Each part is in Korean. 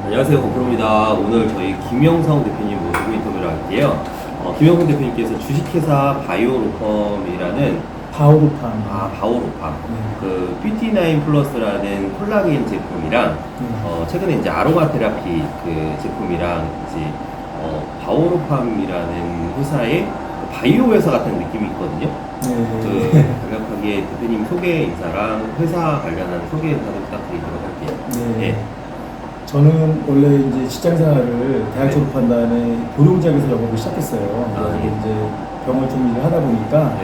안녕하세요, 건프로입니다. 오늘 저희 김영성 대표님 모시고 인터뷰를 할게요. 김영성 대표님께서 주식회사 바이오로펌이라는 바오로팜 그 PT9 플러스라는 콜라겐 제품이랑 최근에 이제 아로마 테라피 그 제품이랑 이제 바오로팜이라는 회사의 바이오 회사 같은 느낌이 있거든요. 그 간략하게 대표님 소개 인사랑 회사 관련한 소개 인사도 부탁드리도록 할게요. 네. 저는 원래 이제 직장 생활을 대학 졸업한 다음에 보령제약에서 영업을 시작했어요. 그래서 이제 병원 좀 일을 하다 보니까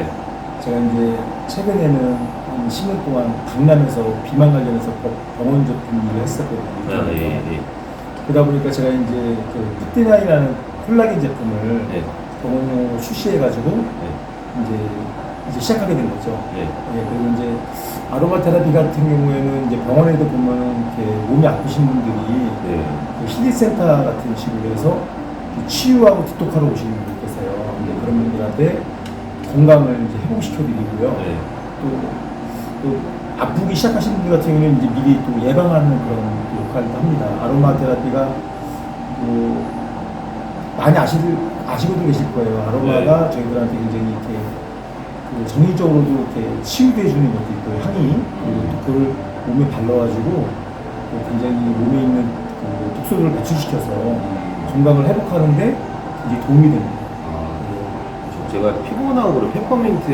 제가 이제 최근에는 한 10년 동안 강남에서 비만 관련해서 병원 제품 일을 했었거든요. 그러다 보니까 제가 이제 그 푸티나이라는 콜라겐 제품을 병원용으로 출시해가지고 이제 시작하게 된 거죠. 그리고 이제 아로마 테라피 같은 경우에는 이제 병원에도 보면 이렇게 몸이 아프신 분들이 그 힐링센터 같은 식으로 해서 치유하고 디톡하러 오시는 분들 계세요. 그런 분들한테 건강을 이제 회복시켜드리고요. 또 아프기 시작하신 분들 같은 경우는 이제 미리 또 예방하는 그런 역할도 합니다. 아로마 테라피가 많이 아시고도 계실 거예요. 아로마가 저희들한테 굉장히 이렇게 정신적으로도 이렇게 치유해 주는 것도 있고요. 향이. 그리고 그걸 몸에 발라가지고 굉장히 몸에 있는 그 독소들을 배출시켜서 건강을 회복하는데 이게 도움이 됩니다. 제가 피곤하고 그런 페퍼민트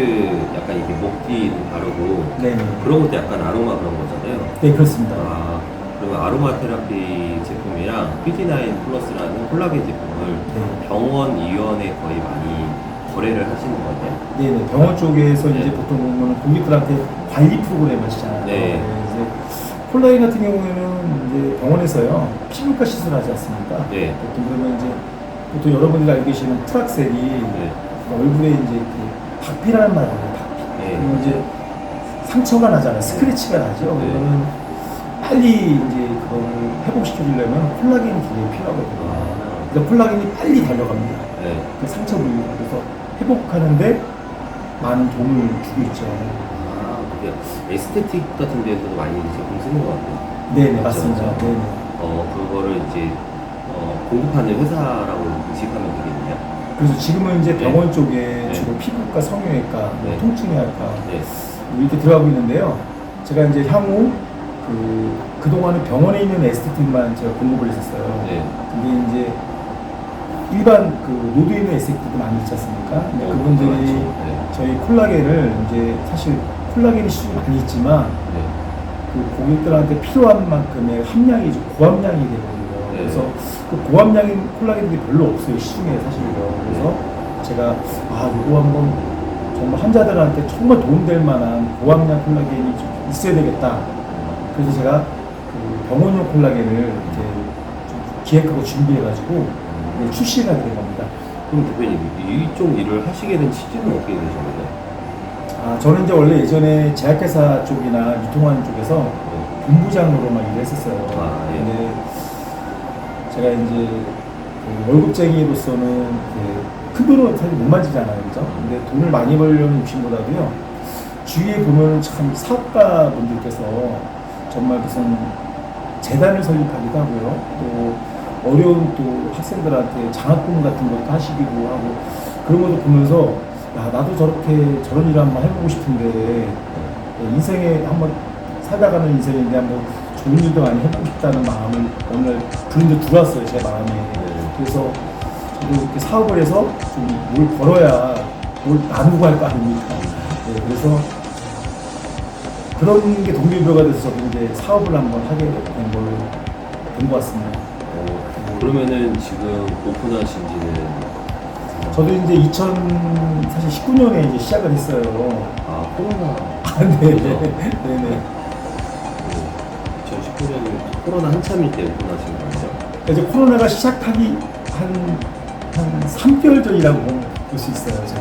약간 이렇게 목뒤 바르고 그런 것도 약간 아로마 그런 거잖아요. 네, 그렇습니다. 그러면 아로마 테라피 제품이랑 PT9 플러스라는 콜라겐 제품을 병원, 의원에 거의 많이 거래를 하시는 거예요? 네네. 병원 쪽에서 이제 보통 보면 고객들한테 관리 프로그램 하시잖아요. 이제 콜라겐 같은 경우에는 이제 병원에서요 피부과 시술하지 않습니까? 보통 그러면 이제 보통 여러분들이 알고 계시는 프락셀이 얼굴에 이제 박피라는 말을 해요. 박피. 그리고 이제 상처가 나잖아요. 스크래치가 나죠. 그러면 빨리 이제 그걸 회복시켜주려면 콜라겐이 굉장히 필요하거든요. 그래서 콜라겐이 빨리 달려갑니다. 그 상처 부위로. 그래서 회복하는데 많은 도움을 주고 있죠. 에스테틱 같은 데서도 많이 제품 쓰는 것 같아요. 네네, 맞습니다. 네네. 그거를 이제 공급하는 회사라고 의식하면 되겠네요. 그래서 지금은 이제 병원 쪽에 주로 피부과, 성형외과, 통증외과 이렇게 들어가고 있는데요. 제가 이제 향후 그동안은 병원에 있는 에스테틱만 제가 공급을 했었어요. 근데 이제 일반 노드에 있는 에스테틱도 많이 있지 않습니까? 그분들이 저희 콜라겐을 이제 사실 콜라겐이 시중에 많이 있지만 그 고객들한테 필요한 만큼의 함량이 좀 고함량이 되거든요. 그래서 그 고함량인 콜라겐들이 별로 없어요, 시중에 사실요. 그래서 제가 이거 한번 정말 환자들한테 정말 도움될 만한 고함량 콜라겐이 좀 있어야 되겠다. 그래서 제가 그 병원용 콜라겐을 이렇게 좀 기획하고 준비해가지고 출시가 된 겁니다. 그럼 대표님 이쪽 일을 하시게 된 취지는 어떻게 되셨나요? 저는 이제 원래 예전에 제약회사 쪽이나 유통하는 쪽에서 본부장으로만 일을 했었어요. 근데 제가 이제 월급쟁이로서는 큰 돈을 사실 못 만지잖아요, 그죠? 근데 돈을 많이 벌려는 욕심보다도요, 주위에 보면 참 사업가 분들께서 정말 무슨 재단을 설립하기도 하고요, 또 어려운 또 학생들한테 장학금 같은 것도 하시기도 하고 그런 것도 보면서 나도 저런 일을 한번 해보고 싶은데 인생에 한번 살다가는 인생인데 한번 좋은 일도 많이 해보고 싶다는 마음을 어느 날 불현듯 들어왔어요, 제 마음에. 그래서 저도 이렇게 사업을 해서 좀 뭘 벌어야 뭘 나누고 할 거 아닙니까? 그래서 그런 게 동기부여가 돼서 저도 이제 사업을 한번 하게 된 것 같습니다. 그러면은 지금 오픈하신 지는? 저도 이제 사실 19년에 이제 시작을 했어요. 코로나. 네네. 2019년에 코로나 한참일 때 오픈하신 거죠? 이제 코로나가 시작하기 한 3개월 전이라고 볼 수 있어요, 제가.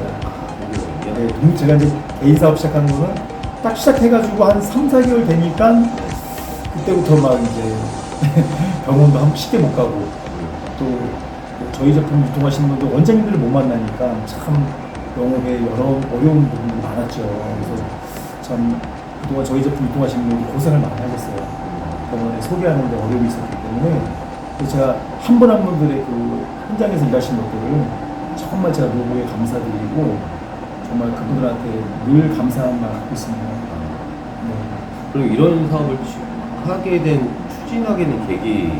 제가 이제 개인 사업 시작한 거는 딱 시작해가지고 한 3, 4개월 되니까 그때부터 막 이제 병원도 쉽게 못 가고 또 저희 제품 유통하시는 분들 원장님들을 못 만나니까 참 영업에 여러 어려운 부분이 많았죠. 그래서 참 그동안 저희 제품 유통하시는 분들이 고생을 많이 하셨어요. 병원에 소개하는데 어려움이 있었기 때문에 그래서 제가 한 분 한 분들의 그 현장에서 일하신 것들을 정말 제가 너무에 감사드리고 정말 그분들한테 늘 감사한 마음 갖고 있습니다. 네. 그럼 이런 사업을 하게 된 추진하게 된 계기요.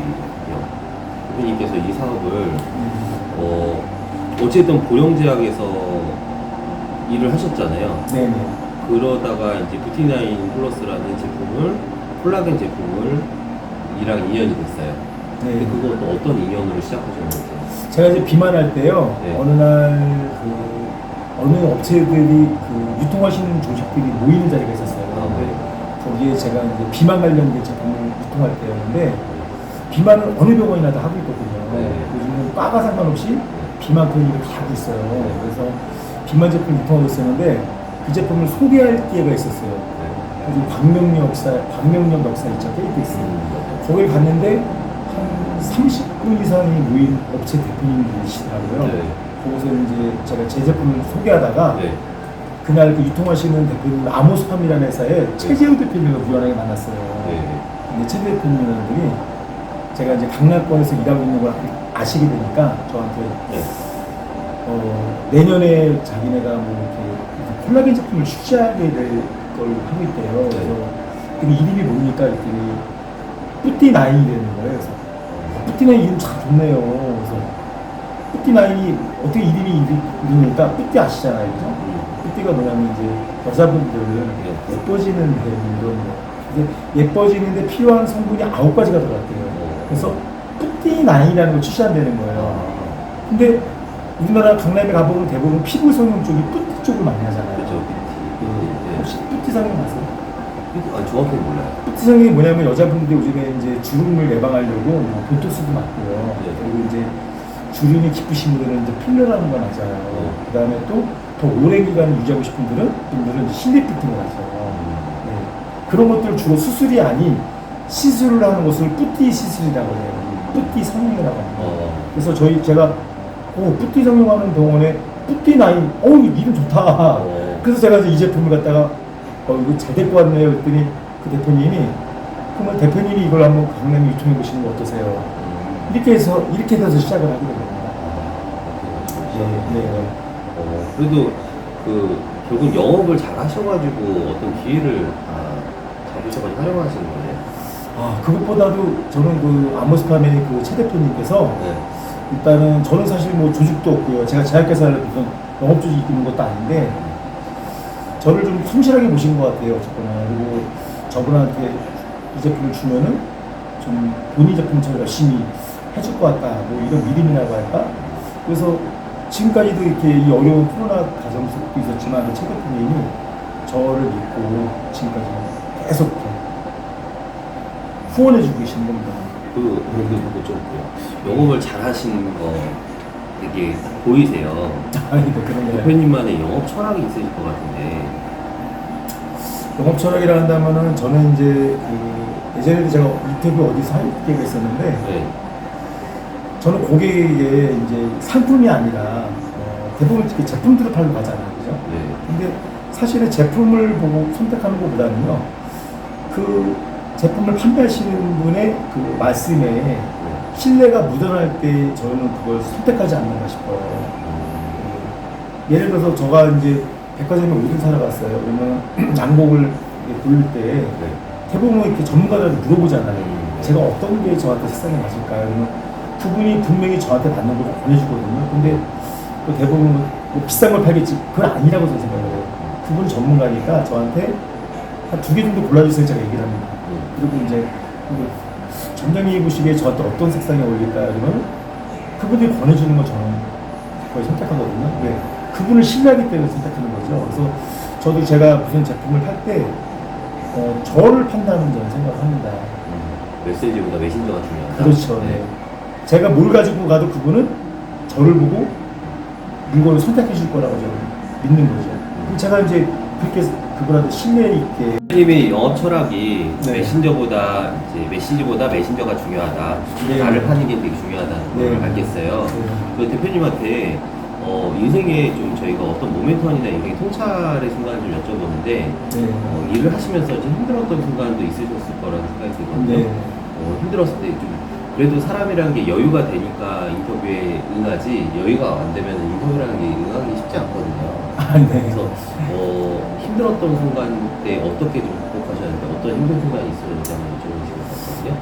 대표님께서 이 사업을 어쨌든 보령제약에서 일을 하셨잖아요. 네네. 그러다가 이제 뷰티나인 플러스라는 제품을 콜라겐 제품을 이랑 인연이 됐어요. 근데 네. 그거 또 어떤 인연으로 시작하셨는지. 제가 이제 비만할 때요. 네. 어느 날 어느 업체들이 유통하시는 조직들이 모이는 자리가 있었어요. 근데 거기에 제가 이제 비만 관련 제품을 유통할 때였는데 비만은 어느 병원이나 다 하고 있거든요. 네. 요즘은 과가 상관없이 비만 클리닉을 다 하고 있어요. 그래서 비만 제품 유통하고 있었는데 그 제품을 소개할 기회가 있었어요. 그래서 광명역 역사 있죠. KTX. 거길 갔는데 한 30분 이상이 모인 업체 대표님들이시더라고요. 네. 거기서 이제 제가 제 제품을 소개하다가 네. 그날 그 유통하시는 대표님 아모스팜이라는 회사에 최재우 대표님을 우연하게 만났어요. 네. 근데 최 대표님이라는 분이 제가 이제 강남권에서 일하고 있는 걸 아시게 되니까 저한테 네. 내년에 자기네가 뭐 이렇게 콜라겐 제품을 출시하게 될 걸 하고 있대요. 그래서 그 이름이 뭡니까? 그랬더니 뿌띠나인이라는 거예요. 그래서 뿌띠나인 이름 참 좋네요. 그래서 뿌띠나인이 어떻게 이름이니까 뿌띠 아시잖아요. 그죠? 뿌띠가 뭐냐면 이제 여자분들은 예뻐지는 데 이런 거. 근데 예뻐지는데 필요한 성분이 9가지가 들어갔대요. 그래서 뿌띠나인이라는 걸 출시한다는 거예요. 근데 우리나라 강남에 가보면 대부분 피부 성형 쪽이 뿌띠 쪽을 많이 하잖아요. 그렇죠. 혹시 뿌띠 성형 아세요? 정확히는 몰라요. 뿌띠 성형이 뭐냐면 여자분들이 요즘에 이제 주름을 예방하려고 뭐 보톡스도 맞고요. 그리고 이제 주름이 깊으신 분들은 이제 필러라는 거 맞아요. 그 다음에 또 더 오랜 기간을 유지하고 싶은 분들은 실리프팅을 하죠. 네. 그런 것들 주로 수술이 아닌 시술을 하는 것을 뿌띠 시술이라고 해요. 뿌띠 성형이라고 합니다. 그래서 제가 뿌띠 성형하는 병원에 뿌띠나인, 이름 좋다. 그래서 제가 이제 이 제품을 갖다가 이거 잘 데리고 왔네요. 그랬더니 그 대표님이 그러면 대표님이 이걸 한번 강남에 유통해 보시는 거 어떠세요? 이렇게 해서 시작을 하게 된 겁니다. 네. 그래도 결국 영업을 잘 하셔가지고 어떤 기회를 잡으셔가지고 활용하시는 거예요? 그것보다도 저는 그 아모스팜의 그 최 대표님께서 일단은 저는 사실 뭐 조직도 없고요. 제가 제약회사를 무슨 영업 조직이 있는 것도 아닌데 저를 좀 성실하게 보신 것 같아요. 어쨌거나. 그리고 저분한테 이 제품을 주면은 좀 본인 제품처럼 열심히 해줄 것 같다. 뭐 이런 믿음이라고 할까? 그래서 지금까지도 이렇게 이 어려운 코로나 가정 속도 있었지만 그 최 대표님이 저를 믿고 지금까지 계속 이렇게 후원해주고 계시는 겁니다. 그리고 좀 영업을 잘 하시는 거 되게 보이세요. 그런 거. 대표님만의 영업 철학이 있으실 것 같은데. 영업 철학이라 한다면은 저는 이제 예전에도 제가 인터뷰 어디서 할 기회가 있었는데 저는 고객에게 이제 상품이 아니라 대부분 이렇게 제품들을 팔러 가잖아요, 그죠? 근데 사실은 제품을 보고 선택하는 것보다는요, 그 제품을 판매하시는 분의 그 말씀에 신뢰가 묻어날 때 저는 그걸 선택하지 않는가 싶어요. 예를 들어서 제가 이제 백화점에 옷을 사러 갔어요. 그러면 양복을 고를 때 대부분 이렇게 전문가들한테 물어보잖아요. 제가 어떤 게 저한테 색상에 맞을까요? 그러면 그분이 분명히 저한테 맞는 걸 보내주거든요. 근데 또 대부분 뭐 비싼 걸 팔겠지. 그건 아니라고 저는 생각을 해요. 그분은 전문가니까 저한테 한 2개 정도 골라주세요. 제가 얘기를 합니다. 그리고 이제 점장님 입으시기에 저한테 어떤 색상이 어울릴까요? 그러면 그분들이 권해주는 걸 저는 거의 선택하거든요. 왜? 그분을 신뢰하기 때문에 선택하는 거죠. 그래서 저도 제가 무슨 제품을 팔 때 저를 판단하는 저는 생각을 합니다. 메시지보다 메신저가 중요하다. 그렇죠. 네. 제가 뭘 가지고 가도 그분은 저를 보고 물건을 선택해 줄 거라고 저는 믿는 거죠. 그럼 제가 이제 그렇게 그분한테 신뢰 있게. 대표님의 영업 철학이 네. 메신저보다 메신저가 중요하다. 네. 나를 파는 게 되게 중요하다는 걸 네. 알겠어요. 네. 그 대표님한테 인생에 좀 저희가 어떤 모멘텀이나 인생의 통찰의 순간을 좀 여쭤보는데 일을 하시면서 좀 힘들었던 순간도 있으셨을 거라는 생각이 들거든요. 네. 힘들었을 때 좀 그래도 사람이라는 게 여유가 되니까 인터뷰에 응하지 여유가 안 되면 인터뷰라는 게 응하기 쉽지 않거든요. 아, 네. 그래서 힘들었던 순간 때 어떻게 좀 극복하셨는데 어떤 힘든 순간이 있었는지 한번 여쭤보시고 싶거든요.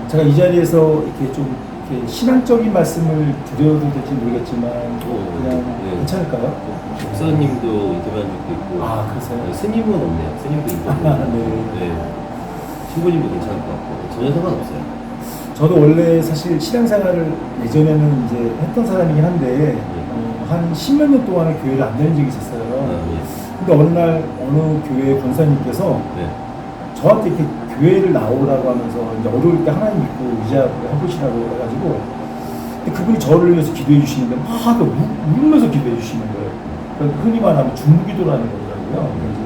제가 이 자리에서 이렇게 좀 이렇게 신앙적인 말씀을 드려도 될지 모르겠지만 그냥 네. 괜찮을까요? 목사님도 인터뷰한 적도 있고 아, 그러세요? 스님은 없네요. 스님도 인터뷰. 네. 신부님도 괜찮을 것 같고 전혀 상관없어요. 저도 원래 사실 신앙생활을 예전에는 이제 했던 사람이긴 한데 한 10몇 년 동안은 교회를 안 다닌 적이 있었어요. 근데 어느 날 어느 교회 권사님께서 저한테 이렇게 교회를 나오라고 하면서 이제 어려울 때 하나님 믿고 의지하고 해보시라고 해가지고 근데 그분이 저를 위해서 기도해 주시는데 막 울면서 기도해 주시는 거예요. 그러니까 흔히 말하면 중기도라는 거더라고요. 이제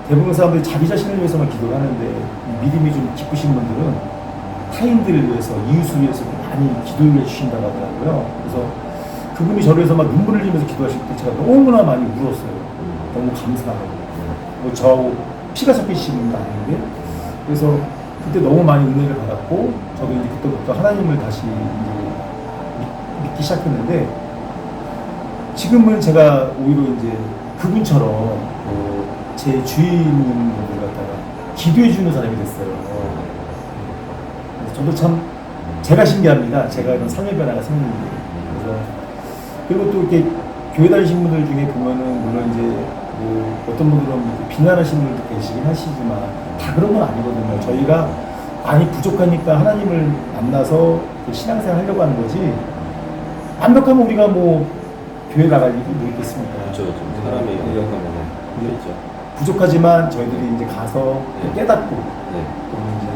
대부분 사람들이 자기 자신을 위해서만 기도를 하는데 믿음이 좀 깊으신 분들은 타인들을 위해서 이웃을 위해서 많이 기도를 해주신다고 하더라고요. 그래서 그분이 저를 위해서 막 눈물을 흘리면서 기도하실 때 제가 너무나 많이 울었어요. 너무 감사하고 뭐 저하고 피가 섞이시는 분도 아닌데 그래서 그때 너무 많이 은혜를 받았고 저도 이제 그때부터 하나님을 다시 이제 믿기 시작했는데 지금은 제가 오히려 이제 그분처럼 제 주인님들 갖다가 기도해 주는 사람이 됐어요. 저도 참 제가 신기합니다. 제가 이런 삶의 변화가 생기는 게. 그래서 그리고 또 이렇게 교회 다니신 분들 중에 보면은 물론 이제 뭐 어떤 분들은 비난하시는 분들도 계시긴 하시지만 다 그런 건 아니거든요. 저희가 많이 부족하니까 하나님을 만나서 신앙생활 하려고 하는 거지 완벽하면 우리가 뭐 교회 나갈 일이 뭐 있겠습니까? 그렇죠. 사람이 완벽하면 그렇죠. 부족하지만 저희들이 이제 가서 깨닫고 또 이제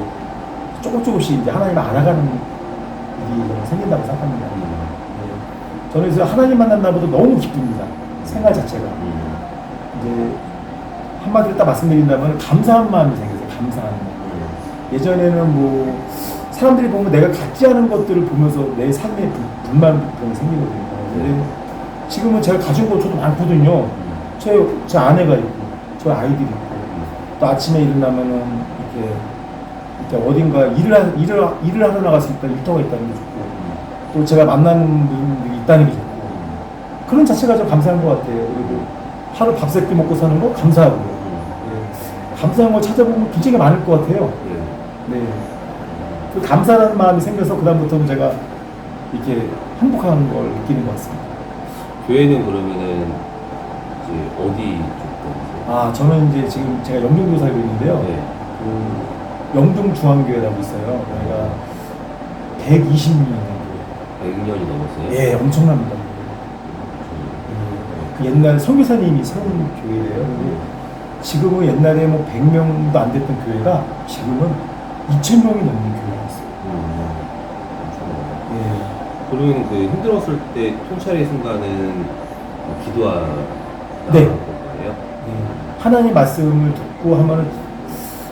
조금씩 이제 하나님을 알아가는 일이 생긴다고 생각합니다. 저는 그래서 하나님 만난 날보다 너무 기쁩니다. 생활 자체가. 이제 한마디로 딱 말씀드린다면 감사한 마음이 생겨서 감사한 마음. 예전에는 뭐 사람들이 보면 내가 갖지 않은 것들을 보면서 내 삶에 불만 그런 게 생기거든요. 근데 지금은 제가 가진 거 저도 많거든요. 제 아내가 있고, 저 아이들이 있고, 또 아침에 일어나면은 이렇게 어딘가 일을 하러 나갔을 때 일터가 있다는 게 좋고, 또 제가 만나는 분들이 있다는 게 좋고, 그런 자체가 좀 감사한 것 같아요. 그리고 하루 밥 세 끼 먹고 사는 거 감사하고요. 감사한 걸 찾아보면 굉장히 많을 것 같아요. 네. 그 감사하는 마음이 생겨서 그다음부터는 제가 이렇게 행복한 걸 느끼는 것 같습니다. 교회는 그러면은 이제 어디 쪽도? 저는 이제 지금 제가 영등도 살고 있는데요. 그 영등중앙교회라고 있어요. 여기가 120년 된 교회. 100년이 넘었어요? 예, 엄청납니다. 그 옛날 선교사님이 세운 교회래요. 지금은 옛날에 뭐 100명도 안 됐던 교회가 지금은 2,000명이 넘는 교회가 있어요. 그러면 그 힘들었을 때 통찰의 순간은 기도하는 네. 거예요? 하나님 말씀을 듣고 하면은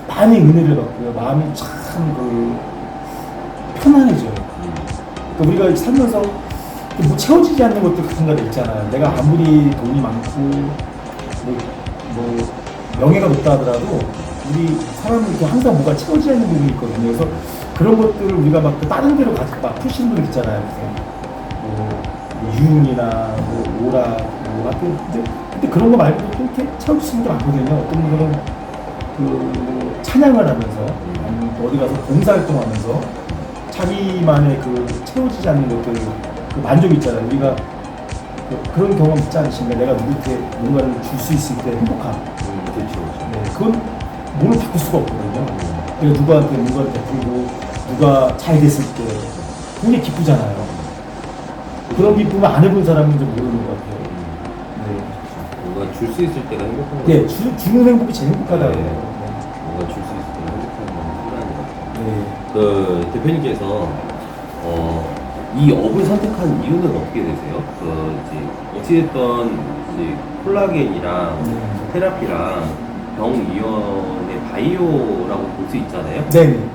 많이 은혜를 받고요. 마음이 참 편안해져요. 그러니까 우리가 살면서 뭐 채워지지 않는 것들 같은 거 있잖아요. 내가 아무리 돈이 많고 뭐 명예가 높다 하더라도 우리 사람은 이렇게 항상 뭐가 채워지지 않는 부분이 있거든요. 그래서 그런 것들을 우리가 막 다른 데로 가서 막 푸시는 분들 있잖아요. 뭐 유흥이나 뭐 오락, 뭐 근데 그런 거 말고도 또 이렇게 채워주시는 게 많거든요. 어떤 분들은 그 찬양을 하면서 아니면 또 어디 가서 봉사활동하면서 자기만의 그 채워지지 않는 것들 그 만족이 있잖아요. 우리가 그런 경험 있지 않으신가요? 내가 누구한테 뭔가를 줄 수 있을 때 행복함. 그렇죠. 네, 그건 뭐를 바꿀 수가 없거든요. 내가 누구한테 뭔가를 베풀고 누가 잘 됐을 때 굉장히 기쁘잖아요. 그런 기쁨을 안 해본 사람은 좀 모르는 것 같아요. 뭔가 줄 수 있을 때가 행복한 네, 거예요. 주는 행복이 제일 행복하다고 해요. 뭔가 줄 수 있을 때가 행복한 건 필요한 것 같아요. 그 대표님께서 이 업을 선택한 이유는 어떻게 되세요? 이제 어찌됐던 이제 콜라겐이랑 테라피랑 병이원의 바이오라고 볼 수 있잖아요. 네.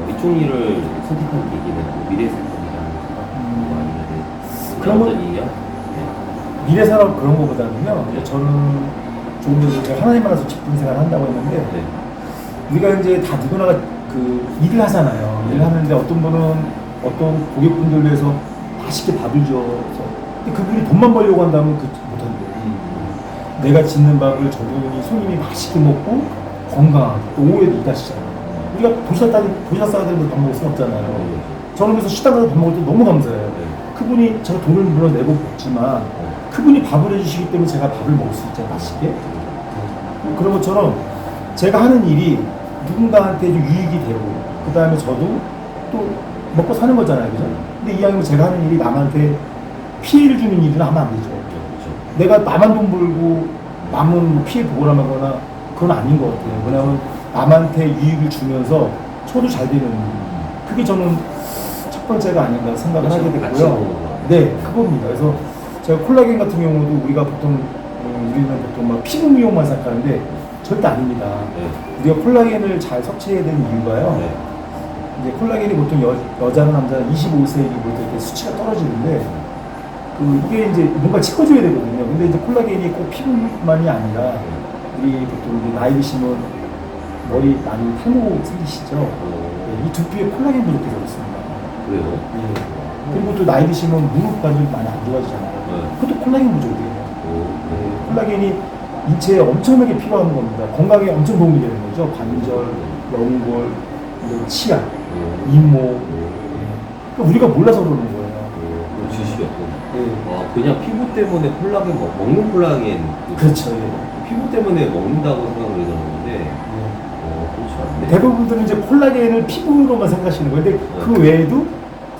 이쪽 일을 선택한 계기는 미래생존이라는 거 아니면 그런 어떤 이유요? 미래산업 그런 거보다는요. 저는 조금 전에 하나님 만나서 기쁜 생활을 한다고 했는데 우리가 이제 다 누구나가 그 일을 하잖아요. 일을 하는데 어떤 분은 어떤 고객분들을 위해서 맛있게 밥을 줘서 근데 그분이 돈만 벌려고 한다면 그 못한대요. 내가 짓는 밥을 저분이 손님이 맛있게 먹고 건강하게 또 오후에도 일하시잖아요. 우리가 도시락 싸야 되는데 밥 먹을 수는 없잖아요. 저는 그래서 식당 가서 밥 먹을 때 너무 감사해요. 그분이 제가 돈을 물론 내고 먹지만 그분이 밥을 해주시기 때문에 제가 밥을 먹을 수 있잖아요. 맛있게. 그런 것처럼 제가 하는 일이 누군가한테 좀 유익이 되고 그 다음에 저도 또 먹고 사는 거잖아요. 그죠? 근데 이왕이면 제가 하는 일이 남한테 피해를 주는 일은 하면 안 되죠. 내가 나만 돈 벌고 남은 뭐 피해 보고라거나 그건 아닌 것 같아요. 왜냐하면 남한테 유익을 주면서 저도 잘 되는 그게 저는 첫 번째가 아닌가 생각을 하게 됐고요. 네, 그겁니다. 그래서 제가 콜라겐 같은 경우도 우리가 보통 우리는 보통 막 피부 미용만 생각하는데 절대 아닙니다. 우리가 콜라겐을 잘 섭취해야 되는 이유가요. 이제 콜라겐이 보통 여자나 남자는 25세기부터 이렇게 수치가 떨어지는데 이게 이제 뭔가 채워줘야 되거든요. 근데 이제 콜라겐이 꼭 피부만이 아니라 우리 보통 이제 나이 드시면 머리 많이 탈모 생기시죠? 이 두피에 콜라겐 부족해서 그렇습니다. 그래요? 예. 그리고 또 나이 드시면 무릎 관절이 많이 안 좋아지잖아요. 그것도 콜라겐 부족이에요. 콜라겐이 인체에 엄청나게 필요한 겁니다. 건강에 엄청 도움이 되는 거죠. 관절, 연골, 치아, 잇몸. 그러니까 우리가 몰라서 그러는 거예요. 지식이 없고. 예. 그냥 피부 때문에 콜라겐 먹는 콜라겐. 그렇죠. 예. 피부 때문에 먹는다고 생각을 하는 건데. 그렇죠. 대부분들은 이제 콜라겐을 피부로만 생각하시는 거예요. 근데 그 외에도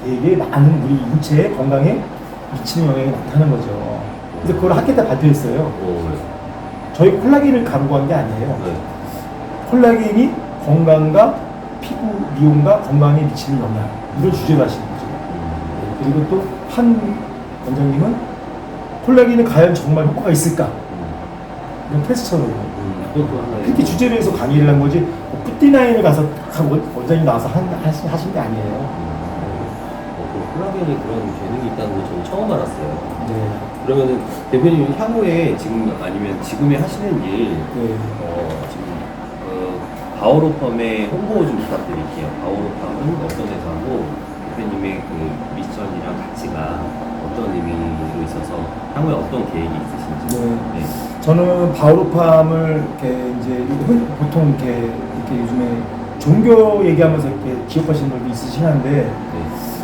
되게 많은 우리 인체의 건강에 미치는 영향이 많다는 거죠. 그래서 그걸 학회 때 발표했어요. 저희 콜라겐을 강구한 게 아니에요. 콜라겐이 건강과 피부 미용과 건강에 미치는 영향 이걸 주제로 하시는 거죠. 그리고 또 한 원장님은 콜라겐이 과연 정말 효과가 있을까? 이런 테스트처럼 그렇게 주제로 해서 강의를 한 거지 푸티나인을 가서 원장님 나와서 하신 게 아니에요. 콜라겐이 그런 재능이 있다는 걸 저는 처음 알았어요. 네. 그러면은 대표님 향후에 지금 아니면 지금에 하시는 일, 네. 지금 바오로펌의 홍보 좀 부탁드릴게요. 바오로펌은 어떤 회사고 대표님의 그 미션이랑 가치가 어떤 의미로 있어서 향후에 어떤 계획이 있으신지. 네. 저는 바오로팜을 이렇게 이제 보통 이렇게 요즘에 종교 얘기하면서 이렇게 기억하시는 분도 있으신 한데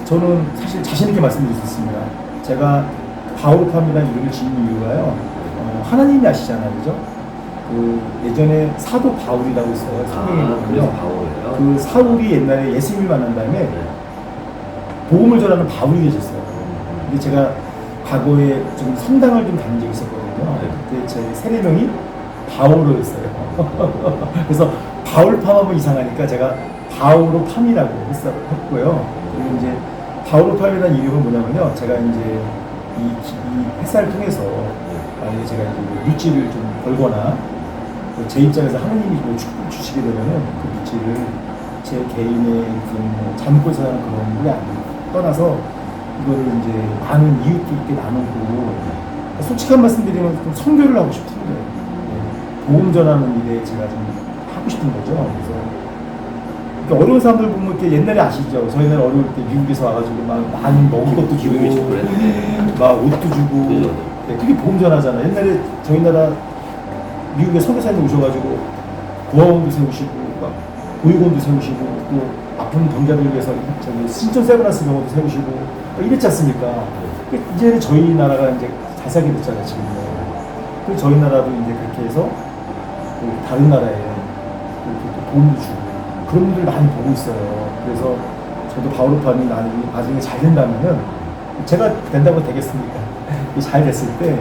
저는 사실 자신 있게 말씀드릴 수 있습니다. 제가 바오로팜이라는 이름을 지은 이유가요. 하나님이 아시잖아요, 그죠? 그 예전에 사도 바울이라고 있어요. 그래서 바울이에요? 그 사울이 옛날에 예수님을 만난 다음에 복음을 전하는 바울이 계셨어요. 근데 제가 과거에 좀 성당을 좀 다닌 적이 있었거든요. 그때 제 세례명이 바오로였어요. 그래서 바울팜 하면 이상하니까 제가 바오로팜이라고 했고요. 그리고 이제 바오로팜이라는 이름은 뭐냐면요. 제가 이제 이 회사를 통해서 만약에 제가 이제 물질을 좀 벌거나 제 입장에서 하나님이 축복 주시게 되면은 그 물질을 제 개인의 그 잠고 사는 그런 게 아니고 떠나서 이거를 이제 많은 이웃들께 나누고 솔직한 말씀 드리면 좀 선교를 하고 싶은 거예요. 복음 전하는 일에 제가 좀 하고 싶은 거죠. 그래서 이렇게 어려운 사람들 보면 이렇게 옛날에 아시죠? 저희는 어려울 때 미국에서 와가지고 막 많이 먹을 것도 주고 막 옷도 주고 네, 그게 복음 전하잖아요. 옛날에 저희 나라 미국에 선교사님 오셔가지고 고아원도 세우시고 막 보육원도 세우시고 또 아픈 병자들 위해서 저기 신천 세브란스 병원도 세우시고 이랬지 않습니까? 이제는 저희 나라가 이제 잘 살게 됐잖아요, 지금. 그리고 저희 나라도 이제 그렇게 해서 다른 나라에 이렇게 도움도 주고 그런 분들 많이 보고 있어요. 그래서 저도 바오로팜이 나중에 잘 된다면은 제가 된다고 되겠습니까? 잘 됐을 때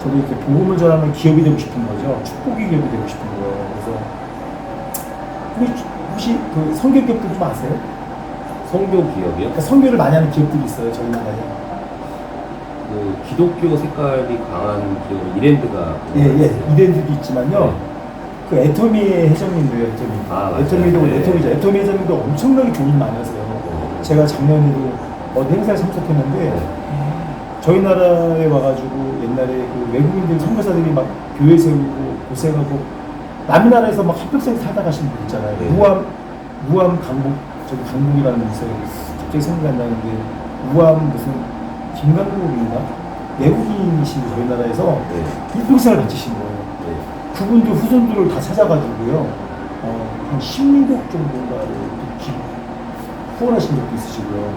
저도 이렇게 복음을 전하는 기업이 되고 싶은 거죠. 축복의 기업이 되고 싶은 거예요. 그래서 혹시 그 선교 기업들 좀 아세요? 선교 기업이요? 그러니까 선교를 많이 하는 기업들이 있어요, 저희 나라에. 그 기독교 색깔이 강한 기업은 이랜드가 예, 이랜드도 있지만요. 그 애터미의 회장님도요, 애터미. 애터미도 애터미죠. 애터미 회장님도 엄청나게 돈이 많으세요. 제가 작년에도 어디 행사에 참석했는데 저희 나라에 와가지고 옛날에 그 외국인들 선교사들이 막 교회 세우고 고생하고 남의 나라에서 막 한평생 살다 가신 분 있잖아요. 무암 강북 저기 강북이라는 곳에 갑자기 생각이 안 나는데 우암 무슨 김강국인가 외국인이신 저희 나라에서 일평생을 바치신 거예요. 그분도 후손들을 다 찾아가지고요. 한 16억 정도가를 후원하신 적도 있으시고요.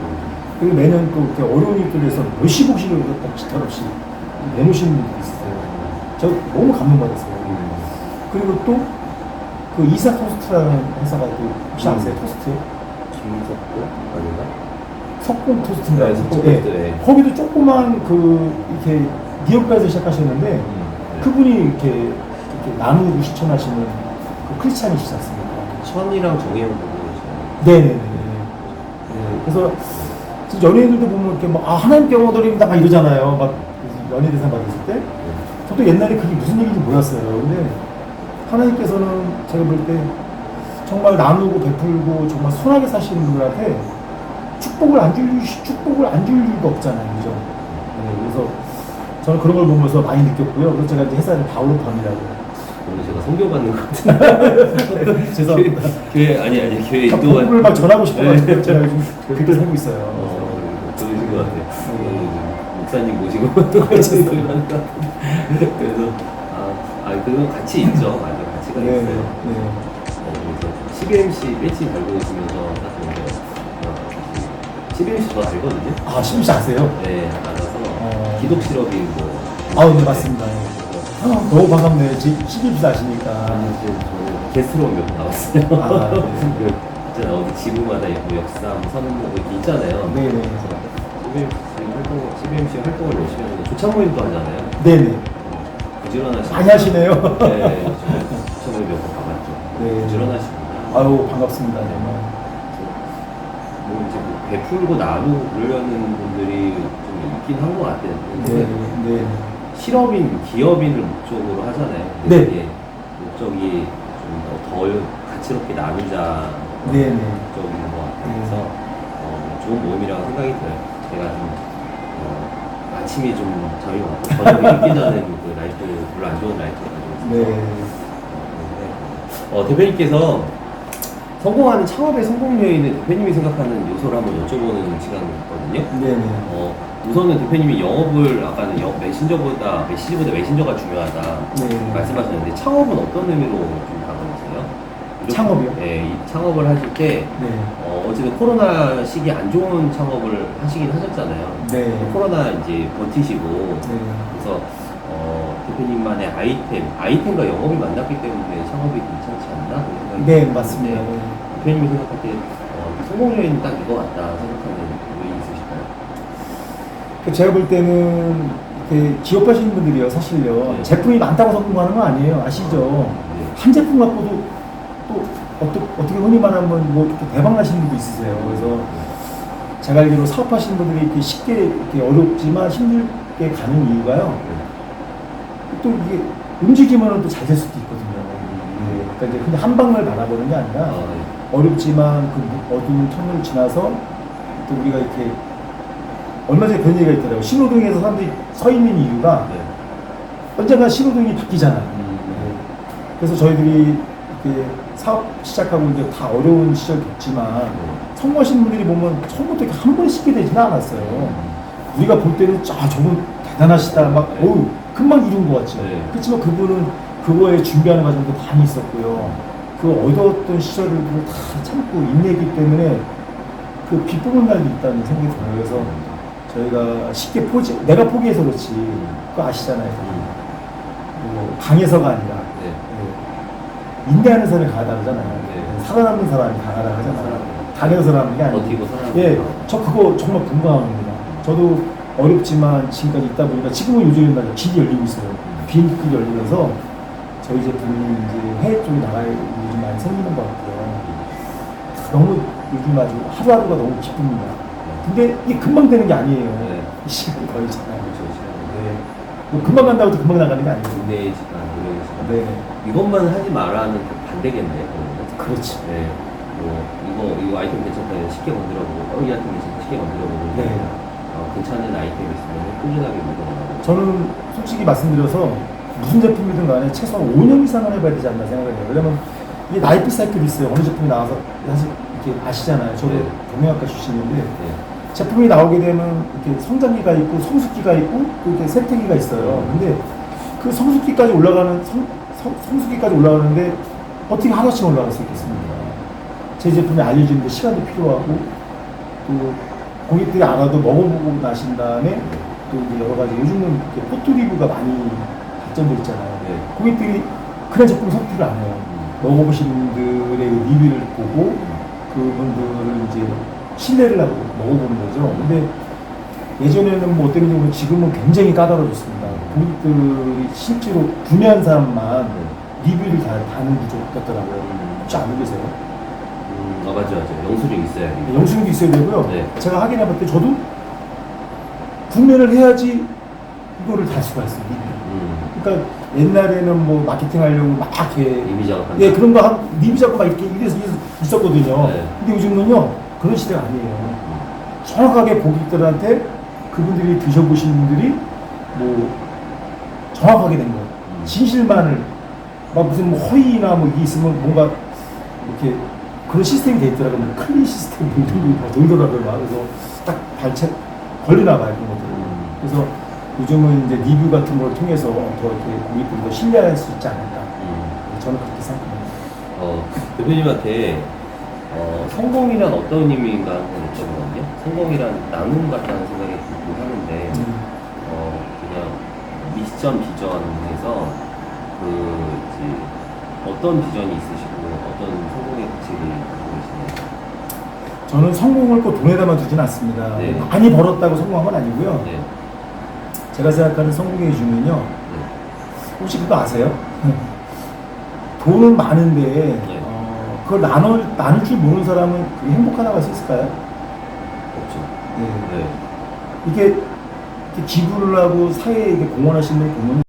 그리고 매년 또 이렇게 어려운 일들에서 몇십억씩을 딱 지탈 없이 내놓으시는 분들이 있어요. 저 너무 감동받았어요. 그리고 또 그 이사 토스트라는 회사가 또 혹시 아세요? 토스트? 김석도 아닌가? 석공 토스트인가? 네, 석공 토스트. 네. 거기도 조그만 그 이렇게 미역가에서 시작하셨는데 그분이 이렇게 나누고 실천하시는 그 크리스찬이시지 않습니까? 천이랑 정혜영 부부. 네네네. 네. 그래서 진짜 연예인들도 보면 이렇게 막 하나님께 영광 돌립니다 막 이러잖아요. 막 연예대상 받았을 때. 저도 옛날에 그게 무슨 얘기인지 몰랐어요. 근데 하나님께서는 제가 볼 때 정말 나누고 베풀고 정말 선하게 사시는 분들한테 축복을 안 줄 이유가 없잖아요. 그죠? 네, 그래서 저는 그런 걸 보면서 많이 느꼈고요. 그래서 제가 이제 회사를 바울로팜이라고. 오늘 제가 성교받는 것 같은데. 죄송합니다. 교회, 아니, 교회 복음을 인도가. 막 전하고 싶어가지고 제가 요즘 그렇게 살고 있어요. 그러신 것 같아요. 목사님 모시고 같이 하는 것 같은데. 그래서, 그건 같이 있죠. 맞아요. 가치가 네, 있어요. 네. 그래서 CBMC 배지 달고 오시면서 사실 12MC 저 알거든요. 아, 심시 아세요? 네, 알아서 기독 실업이 뭐. 네, 맞습니다. 너무 반갑네요. 12시 아시니까. 아니, 이제 저는 게스트로 몇 번 나왔어요. 네. 있잖아요. 어디 지구마다 있고 역삼, 선무 이렇게 있잖아요. 네네. CBMC 활동을 열심히 하는데 조찬 모임도 하잖아요. 네네. 부지런하시고. 많이 하시네요. 네, 조찬 모임 몇 번 가봤죠. 네. 부지런하시구나. 아유, 반갑습니다. 정말. 뭐 이제 뭐 베풀고 나누려는 분들이 좀 있긴 한 것 같아요. 네, 네. 실업인, 기업인을 목적으로 하잖아요. 네. 이게 목적이 좀 덜 가치롭게 나누자 네, 네. 목적인 것 같아서 좋은 모임이라고 생각이 들어요. 제가 좀 아침이 좀 잠이 많고 저녁에 늦게 자는 그 라이트 별로 안 좋은 라이트를 가지고 있어서 네. 대표님께서 성공하는 창업의 성공 요인을 대표님이 생각하는 요소를 한번 여쭤보는 시간이거든요. 네, 네. 우선은 대표님이 영업을 아까는 메신저보다 메신저가 중요하다 네. 말씀하셨는데 창업은 어떤 의미로 좀 다가오세요? 창업이요? 네, 이 창업을 하실 때 네. 어쨌든 코로나 시기 안 좋은 창업을 하시긴 하셨잖아요. 네. 코로나 이제 버티시고 네. 그래서 대표님만의 아이템과 영업이 만났기 때문에 창업이 괜찮지 않나 그런 생각이 네, 드는데 맞습니다. 네. 대표님이 생각할 때 성공 요인이 딱 이거 같다 생각하는 요인이 있으실까요? 제가 볼 때는 이렇게 기업하시는 분들이요, 사실요. 네. 제품이 많다고 성공하는 거 아니에요. 아시죠? 네. 한 제품 갖고도 또 어떻게 흔히 말하면 뭐 이렇게 대박 나시는 분도 있으세요. 그래서 제가 알기로 사업하시는 분들이 이렇게 쉽게 이렇게 어렵지만 힘들게 가는 이유가요. 또 이게 움직이면 또 잘 될 수도 있거든요. 네. 그러니까 이제 그냥 한 방을 바라보는 게 아니라 네. 어렵지만 그 어두운 터널을 지나서 또 우리가 이렇게 얼마 전에 그런 얘기가 있더라고요. 신호등에서 사람들이 서 있는 이유가 네. 언젠가 신호등이 바뀌잖아요. 네. 그래서 저희들이 이렇게 사업 시작하고 이제 다 어려운 시절 겪지만 성공하시는 분들이 보면 처음부터 이렇게 한 번에 쉽게 되지는 않았어요. 우리가 볼 때는 저분 대단하시다 막 어우 금방 이룬 것 같죠. 네. 그렇지만 그분은 그거에 준비하는 과정도 많이 있었고요. 그 얻었던 시절을 다 참고 인내했기 때문에 그 비법은 날도 있다는 생각이 들어요. 그래서 저희가 쉽게 내가 포기해서 그렇지 그거 아시잖아요. 뭐 강해서가 아니라 네. 인내하는 사람이 강하다 그러잖아요. 네. 살아남는 사람이 강하다 그러잖아요. 강해서 살아남는 게 아니고. 버티고 살아남는 예, 거. 저 그거 정말 공감합니다. 저도 어렵지만 지금까지 있다 보니까 지금은 요즘에 말이야 길이 열리고 있어요. 비행길이 열리면서 저희 제품이 이제 해외 쪽에 나갈 일이 많이 생기는 것 같고요. 너무 요즘 아주 하루하루가 너무 기쁩니다. 근데 이게 금방 되는 게 아니에요. 네. 이 시간이 걸리잖아요. 그렇죠. 네. 뭐 금방 간다고 해도 금방 나가는 게 아니고. 인내의 시간, 노력의 시간. 네. 이것만 하지 말라는 반대겠네요. 그렇지. 네. 뭐 이거 아이템 괜찮다 쉽게 만들어보고 이 아이템 괜찮다 쉽게 만들어보고 네. 괜찮은 아이템이 있으면 꾸준하게 만들어나가고. 저는 솔직히 말씀드려서 무슨 제품이든 간에 최소한 5년 이상은 해봐야 되지 않나 생각을 해요. 왜냐면 이게 라이프 사이클이 있어요. 어느 제품이 나와서 사실 이렇게 아시잖아요. 저도 네. 경영학과 출신인데 네. 제품이 나오게 되면 이렇게 성장기가 있고 성숙기가 있고 또 이렇게 쇠퇴기가 있어요. 근데 그 성숙기까지 올라가는 성숙기까지 올라가는데 어떻게 하나씩 올라갈 수 있겠습니까? 제 제품이 알려주는데 시간도 필요하고 또 고객들이 알아도 먹어보고 나신 다음에 또 이제 여러 가지 요즘은 이렇게 포토 리뷰가 많이 발전돼 있잖아요. 네. 고객들이 그냥 제품 선택을 안 해요. 먹어보신 분들의 리뷰를 보고 그분들을 이제 신뢰를 하고 먹어보는 거죠. 근데 예전에는 뭐 어땠는지 모르겠는데 지금은 굉장히 까다로워졌습니다. 고객들이 실제로 구매한 사람만 리뷰를 다 다는 구조 같더라고요. 혹시 알고 계세요? 맞아. 영수증 있어야 돼. 영수증도 있어야 되고요. 네. 제가 확인해 볼 때 저도 구매를 해야지 이거를 달 수가 있어요. 그러니까 옛날에는 뭐 마케팅 하려고 막 이렇게 이미 작업한다. 예, 그런 거 리뷰 잡고 막 이렇게 이래서 있었거든요. 네. 근데 요즘은요 그런 시대가 아니에요. 정확하게 고객들한테 그분들이 드셔보신 분들이 뭐 정확하게 된 거, 진실만을 막 무슨 뭐 허위나 뭐 이게 있으면 뭔가 이렇게 그런 시스템이 돼 있더라고요. 뭐 클린 시스템 뭐 이런 거 돌더라고요. 막 그래서 딱 발책 걸리나 봐요 그런 것들. 그래서 요즘은 이제 리뷰 같은 걸 통해서 더 이렇게 고객들이 더 신뢰할 수 있지 않을까. 저는 그렇게 생각합니다. 대표님한테 성공이란 어떤 의미인가 한번 여쭤보거든요. 성공이란 나눔 같다는 생각이 들고 하는데 그냥 미션 비전에서 어떤 비전이 있으시고 어떤 성공의 가치를 갖고 계시나요? 저는 성공을 꼭 돈에 담아 두진 않습니다. 네. 많이 벌었다고 성공한 건 아니고요. 네. 제가 생각하는 성공의 기준은요. 네. 혹시 그거 아세요? 돈은 많은데 네. 그걸 나눌 줄 모르는 사람은 그게 행복하다고 할 수 있을까요? 없죠. 네. 네. 이렇게 기부를 하고 사회에 이렇게 공헌하시는 분 보면